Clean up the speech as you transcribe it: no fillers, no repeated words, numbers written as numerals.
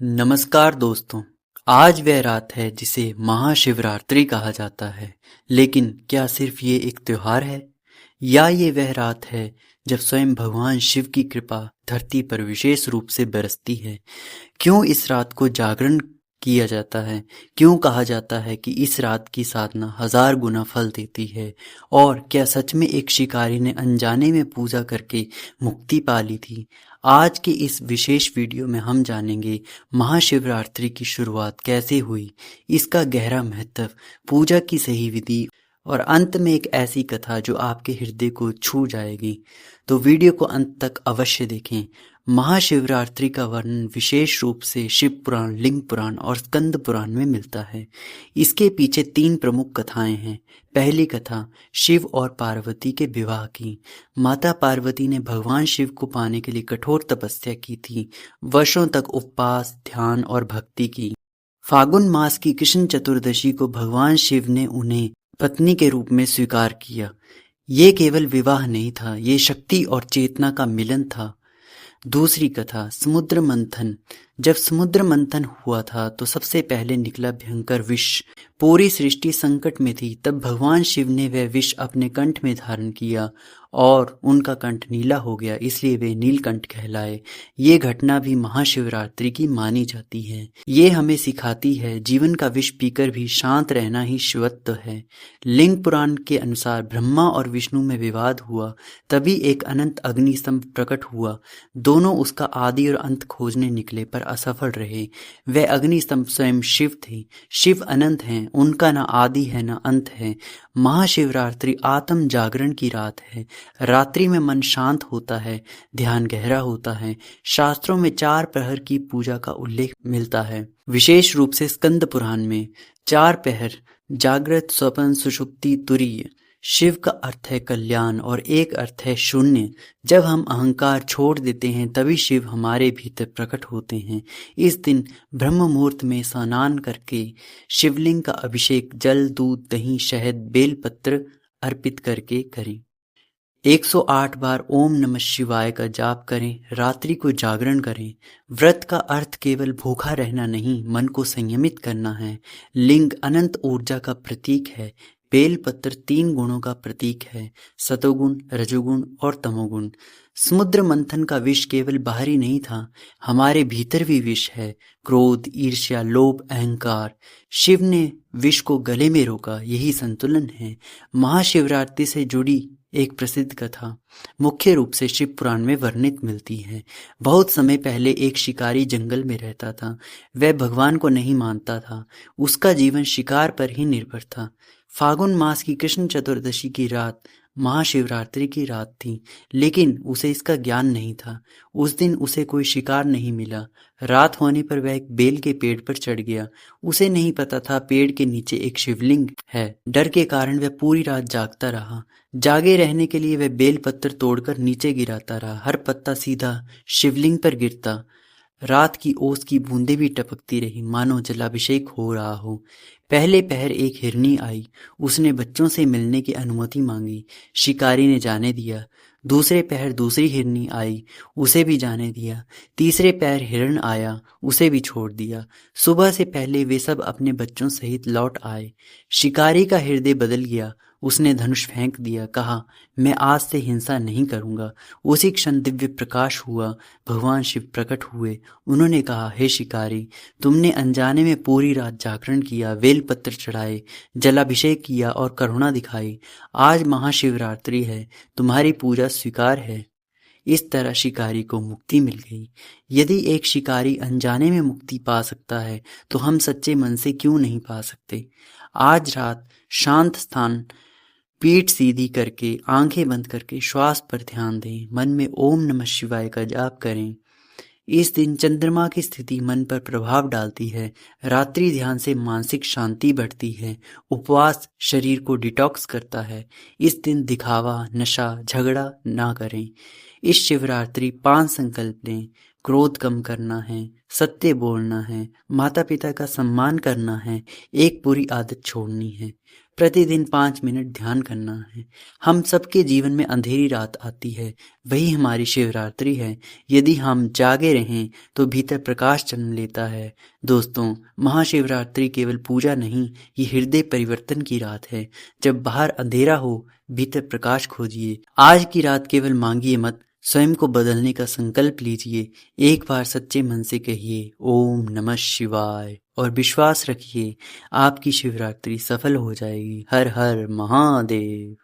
नमस्कार दोस्तों। आज वह रात है जिसे महाशिवरात्रि कहा जाता है। लेकिन क्या सिर्फ ये एक त्योहार है या ये वह रात है जब स्वयं भगवान शिव की कृपा धरती पर विशेष रूप से बरसती है? क्यों इस रात को जागरण किया जाता है? क्यों कहा जाता है कि इस रात की साधना 1000 गुना फल देती है? और क्या सच में एक शिकारी ने अनजाने में पूजा करके मुक्ति पा ली थी? आज के इस विशेष वीडियो में हम जानेंगे महाशिवरात्रि की शुरुआत कैसे हुई, इसका गहरा महत्व, पूजा की सही विधि और अंत में एक ऐसी कथा जो आपके हृदय को छू जाएगी। तो वीडियो को अंत तक अवश्य देखें। महाशिवरात्रि का वर्णन विशेष रूप से शिव पुराण, लिंग पुराण और स्कंद पुराण में मिलता है। इसके पीछे 3 प्रमुख कथाएं हैं। पहली कथा शिव और पार्वती के विवाह की। माता पार्वती ने भगवान शिव को पाने के लिए कठोर तपस्या की थी, वर्षों तक उपवास, ध्यान और भक्ति की। फागुन मास की कृष्ण चतुर्दशी को भगवान शिव ने उन्हें पत्नी के रूप में स्वीकार किया। ये केवल विवाह नहीं था, ये शक्ति और चेतना का मिलन था। दूसरी कथा समुद्र मंथन। जब समुद्र मंथन हुआ था तो सबसे पहले निकला भयंकर विष। पूरी सृष्टि संकट में थी। तब भगवान शिव ने वह विष अपने कंठ में धारण किया और उनका कंठ नीला हो गया, इसलिए वे नीलकंठ कहलाए। ये घटना भी महाशिवरात्रि की मानी जाती है। ये हमें सिखाती है जीवन का विष पीकर भी शांत रहना ही शिवत्व है। लिंग पुराण के अनुसार ब्रह्मा और विष्णु में विवाद हुआ, तभी एक अनंत अग्निस्तंभ प्रकट हुआ। दोनों उसका आदि और अंत खोजने निकले पर असफल रहे। वह अग्निस्तंभ स्वयं शिव थे। शिव अनंत हैं, उनका ना आदि है ना अंत है। महाशिवरात्रि आत्म जागरण की रात है। रात्रि में मन शांत होता है, ध्यान गहरा होता है। शास्त्रों में 4 प्रहर की पूजा का उल्लेख मिलता है, विशेष रूप से स्कंद पुराण में। 4 प्रहर जागृत, स्वप्न, सुषुप्ति, तुरीय। शिव का अर्थ है कल्याण और एक अर्थ है शून्य। जब हम अहंकार छोड़ देते हैं तभी शिव हमारे भीतर प्रकट होते हैं। इस दिन ब्रह्म मुहूर्त में स्नान करके शिवलिंग का अभिषेक जल, दूध, दही, शहद, बेलपत्र अर्पित करके करें। 108 बार ओम नमः शिवाय का जाप करें। रात्रि को जागरण करें। व्रत का अर्थ केवल भूखा रहना नहीं, मन को संयमित करना है। लिंग अनंत ऊर्जा का प्रतीक है। बेलपत्र 3 गुणों का प्रतीक है, सतोगुण, रजोगुण और तमोगुण। समुद्र मंथन का विष केवल बाहरी नहीं था, हमारे भीतर भी विष है। क्रोध, ईर्ष्या, लोभ, अहंकार। शिव ने विष को गले में रोका, यही संतुलन है। महाशिवरात्रि से जुड़ी एक प्रसिद्ध कथा मुख्य रूप से शिव पुराण में वर्णित मिलती है। बहुत समय पहले एक शिकारी जंगल में रहता था। वह भगवान को नहीं मानता था, उसका जीवन शिकार पर ही निर्भर था। फागुन मास की कृष्ण चतुर्दशी की रात महाशिवरात्रि की रात थी, लेकिन उसे इसका ज्ञान नहीं था। उस दिन उसे कोई शिकार नहीं मिला। रात होने पर वह एक बेल के पेड़ पर चढ़ गया। उसे नहीं पता था पेड़ के नीचे एक शिवलिंग है। डर के कारण वह पूरी रात जागता रहा। जागे रहने के लिए वह बेल पत्थर तोड़कर नीचे गिराता रहा। हर पत्ता सीधा शिवलिंग पर गिरता। रात की ओस की बूंदें भी टपकती रही, मानो जलाभिषेक हो रहा हो। पहले पहर एक हिरनी आई। उसने बच्चों से मिलने की अनुमति मांगी। शिकारी ने जाने दिया। दूसरे पहर दूसरी हिरनी आई, उसे भी जाने दिया। तीसरे पहर हिरण आया, उसे भी छोड़ दिया। सुबह से पहले वे सब अपने बच्चों सहित लौट आए। शिकारी का हृदय बदल गया। उसने धनुष फेंक दिया, कहा, मैं आज से हिंसा नहीं करूंगा। उसी क्षण दिव्य प्रकाश हुआ। भगवान शिव प्रकट हुए। उन्होंने कहा, हे शिकारी, तुमने अनजाने में पूरी रात जागरण किया, बेलपत्र चढ़ाए, जलाभिषेक किया और करुणा दिखाई। आज महाशिवरात्रि है, तुम्हारी पूजा स्वीकार है। इस तरह शिकारी को मुक्ति मिल गई। यदि एक शिकारी अनजाने में मुक्ति पा सकता है तो हम सच्चे मन से क्यों नहीं पा सकते? आज रात शांत स्थान, पीठ सीधी करके, आंखें बंद करके श्वास पर ध्यान दें। मन में ओम नमः शिवाय का जाप करें। इस दिन चंद्रमा की स्थिति मन पर प्रभाव डालती है। रात्रि ध्यान से मानसिक शांति बढ़ती है। उपवास शरीर को डिटॉक्स करता है। इस दिन दिखावा, नशा, झगड़ा ना करें। इस शिवरात्रि 5 संकल्प लें। क्रोध कम करना है, सत्य बोलना है, माता पिता का सम्मान करना है, एक बुरी आदत छोड़नी है। प्रतिदिन 5 मिनट ध्यान करना है। हम सबके जीवन में अंधेरी रात आती है, वही हमारी शिवरात्रि है। यदि हम जागे रहें तो भीतर प्रकाश जन्म लेता है। दोस्तों, महाशिवरात्रि केवल पूजा नहीं, ये हृदय परिवर्तन की रात है। जब बाहर अंधेरा हो, भीतर प्रकाश खोजिए। आज की रात केवल मांगिए मत, स्वयं को बदलने का संकल्प लीजिए। एक बार सच्चे मन से कहिए ओम नमः शिवाय और विश्वास रखिए आपकी शिवरात्रि सफल हो जाएगी। हर हर महादेव।